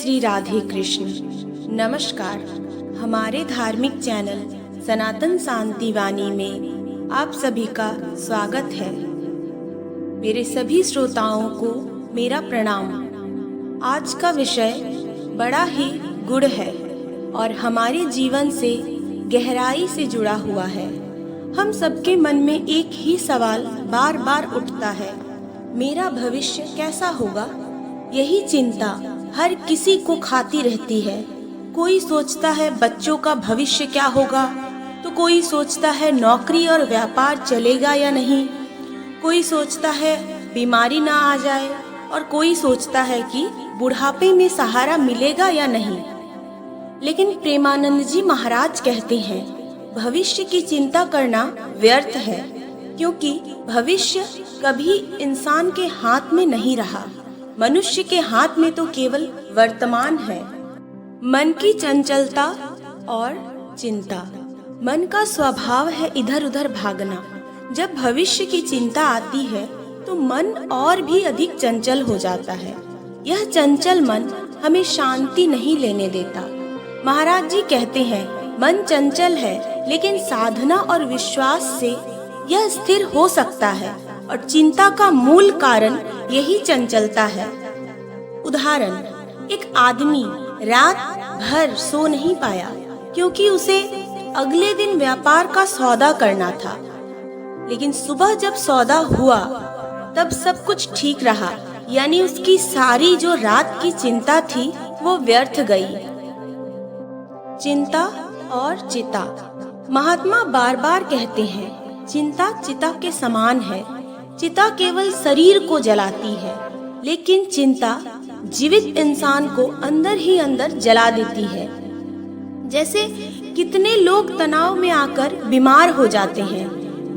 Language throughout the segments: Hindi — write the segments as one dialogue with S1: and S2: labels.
S1: श्री राधे कृष्ण। नमस्कार। हमारे धार्मिक चैनल सनातन शांति वाणी में आप सभी का स्वागत है। मेरे सभी श्रोताओं को मेरा प्रणाम। आज का विषय बड़ा ही गूढ़ है और हमारे जीवन से गहराई से जुड़ा हुआ है। हम सबके मन में एक ही सवाल बार बार उठता है, मेरा भविष्य कैसा होगा। यही चिंता हर किसी को खाती रहती है। कोई सोचता है बच्चों का भविष्य क्या होगा, तो कोई सोचता है नौकरी और व्यापार चलेगा या नहीं, कोई सोचता है बीमारी ना आ जाए, और कोई सोचता है कि बुढ़ापे में सहारा मिलेगा या नहीं। लेकिन प्रेमानंद जी महाराज कहते हैं, भविष्य की चिंता करना व्यर्थ है, क्योंकि भविष्य कभी इंसान के हाथ में नहीं रहा। मनुष्य के हाथ में तो केवल वर्तमान है। मन की चंचलता और चिंता। मन का स्वभाव है इधर उधर भागना। जब भविष्य की चिंता आती है तो मन और भी अधिक चंचल हो जाता है। यह चंचल मन हमें शांति नहीं लेने देता। महाराज जी कहते हैं, मन चंचल है, लेकिन साधना और विश्वास से यह स्थिर हो सकता है, और चिंता का मूल कारण यही चंचलता है। उदाहरण, एक आदमी रात भर सो नहीं पाया क्योंकि उसे अगले दिन व्यापार का सौदा करना था, लेकिन सुबह जब सौदा हुआ तब सब कुछ ठीक रहा, यानी उसकी सारी जो रात की चिंता थी वो व्यर्थ गई। चिंता और चिता। महात्मा बार बार कहते हैं, चिंता चिता के समान है। चिता केवल शरीर को जलाती है, लेकिन चिंता जीवित इंसान को अंदर ही अंदर जला देती है। जैसे कितने लोग तनाव में आकर बीमार हो जाते हैं।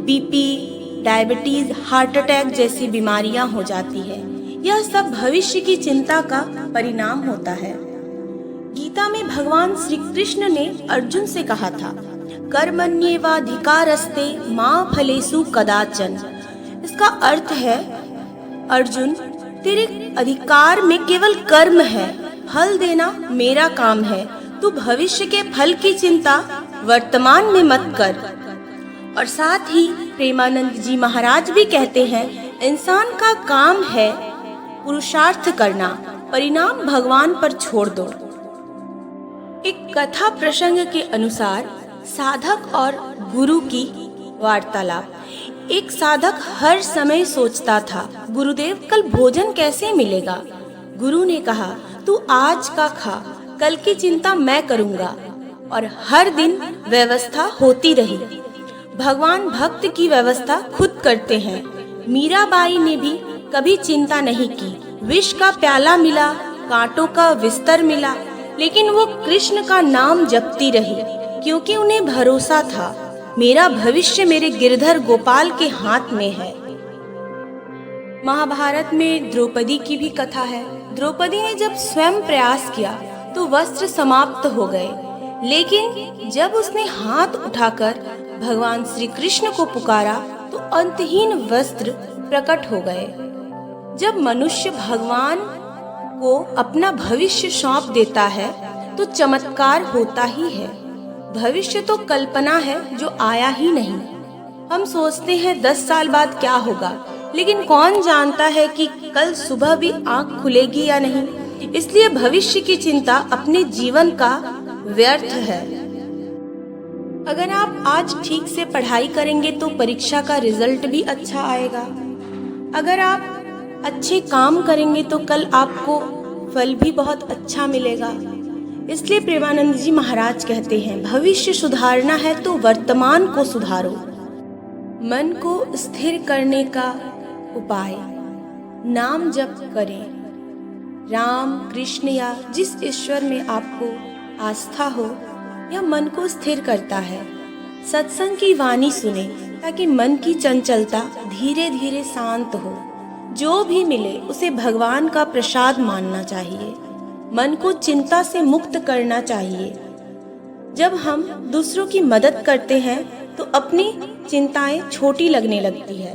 S1: बीपी, डायबिटीज, हार्ट अटैक जैसी बीमारियां हो जाती है। यह सब भविष्य की चिंता का परिणाम होता है। गीता में भगवान श्री कृष्ण ने अर्जुन से कहा था, कर्मण्येवाधिकारस्ते मा फलेषु कदाचन। इसका अर्थ है, अर्जुन, तेरे अधिकार में केवल कर्म है, फल देना मेरा काम है। तू भविष्य के फल की चिंता वर्तमान में मत कर। और साथ ही प्रेमानंद जी महाराज भी कहते हैं, इंसान का काम है पुरुषार्थ करना, परिणाम भगवान पर छोड़ दो। एक कथा प्रसंग के अनुसार साधक और गुरु की वार्तालाप। एक साधक हर समय सोचता था, गुरुदेव कल भोजन कैसे मिलेगा। गुरु ने कहा, तू आज का खा, कल की चिंता मैं करूँगा। और हर दिन व्यवस्था होती रही। भगवान भक्त की व्यवस्था खुद करते हैं। मीराबाई ने भी कभी चिंता नहीं की। विष का प्याला मिला, कांटों का बिस्तर मिला, लेकिन वो कृष्ण का नाम जपती रही, क्योंकि उन्हें भरोसा था, मेरा भविष्य मेरे गिरधर गोपाल के हाथ में है। महाभारत में द्रौपदी की भी कथा है। द्रौपदी ने जब स्वयं प्रयास किया तो वस्त्र समाप्त हो गए, लेकिन जब उसने हाथ उठाकर भगवान श्री कृष्ण को पुकारा तो अंतहीन वस्त्र प्रकट हो गए। जब मनुष्य भगवान को अपना भविष्य सौंप देता है तो चमत्कार होता ही है। भविष्य तो कल्पना है जो आया ही नहीं। हम सोचते हैं 10 साल बाद क्या होगा, लेकिन कौन जानता है कि कल सुबह भी आंख खुलेगी या नहीं। इसलिए भविष्य की चिंता अपने जीवन का व्यर्थ है। अगर आप आज ठीक से पढ़ाई करेंगे तो परीक्षा का रिजल्ट भी अच्छा आएगा। अगर आप अच्छे काम करेंगे तो कल आपको फल भी बहुत अच्छा मिलेगा। इसलिए प्रेमानंद जी महाराज कहते हैं, भविष्य सुधारना है तो वर्तमान को सुधारो। मन को स्थिर करने का उपाय, नाम जप करें। राम, कृष्ण या जिस ईश्वर में आपको आस्था हो, यह मन को स्थिर करता है। सत्संग की वाणी सुने ताकि मन की चंचलता धीरे धीरे शांत हो। जो भी मिले उसे भगवान का प्रसाद मानना चाहिए। मन को चिंता से मुक्त करना चाहिए। जब हम दूसरों की मदद करते हैं तो अपनी चिंताएं छोटी लगने लगती है।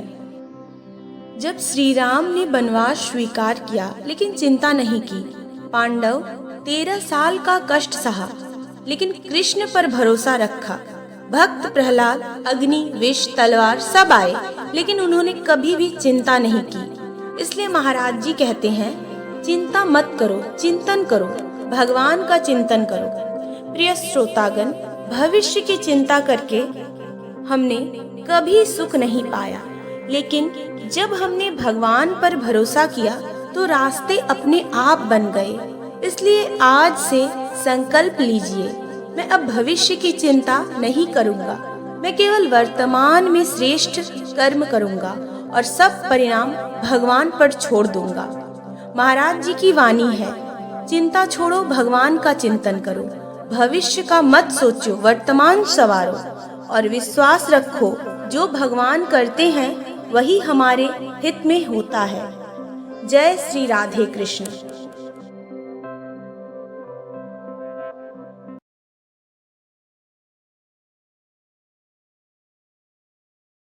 S1: जब श्री राम ने वनवास स्वीकार किया लेकिन चिंता नहीं की, पांडव 13 साल का कष्ट सहा, लेकिन कृष्ण पर भरोसा रखा। भक्त प्रहलाद, अग्नि, विष, तलवार सब आए, लेकिन उन्होंने कभी भी चिंता नहीं की। इसलिए महाराज जी कहते हैं, चिंता मत करो, चिंतन करो, भगवान का चिंतन करो। प्रिय श्रोतागण, भविष्य की चिंता करके हमने कभी सुख नहीं पाया, लेकिन जब हमने भगवान पर भरोसा किया तो रास्ते अपने आप बन गए। इसलिए आज से संकल्प लीजिए, मैं अब भविष्य की चिंता नहीं करूंगा। मैं केवल वर्तमान में श्रेष्ठ कर्म करूंगा और सब परिणाम भगवान पर छोड़ दूंगा। महाराज जी की वाणी है, चिंता छोड़ो, भगवान का चिंतन करो, भविष्य का मत सोचो, वर्तमान संवारो और विश्वास रखो, जो भगवान करते हैं वही हमारे हित में होता है। जय श्री राधे कृष्ण।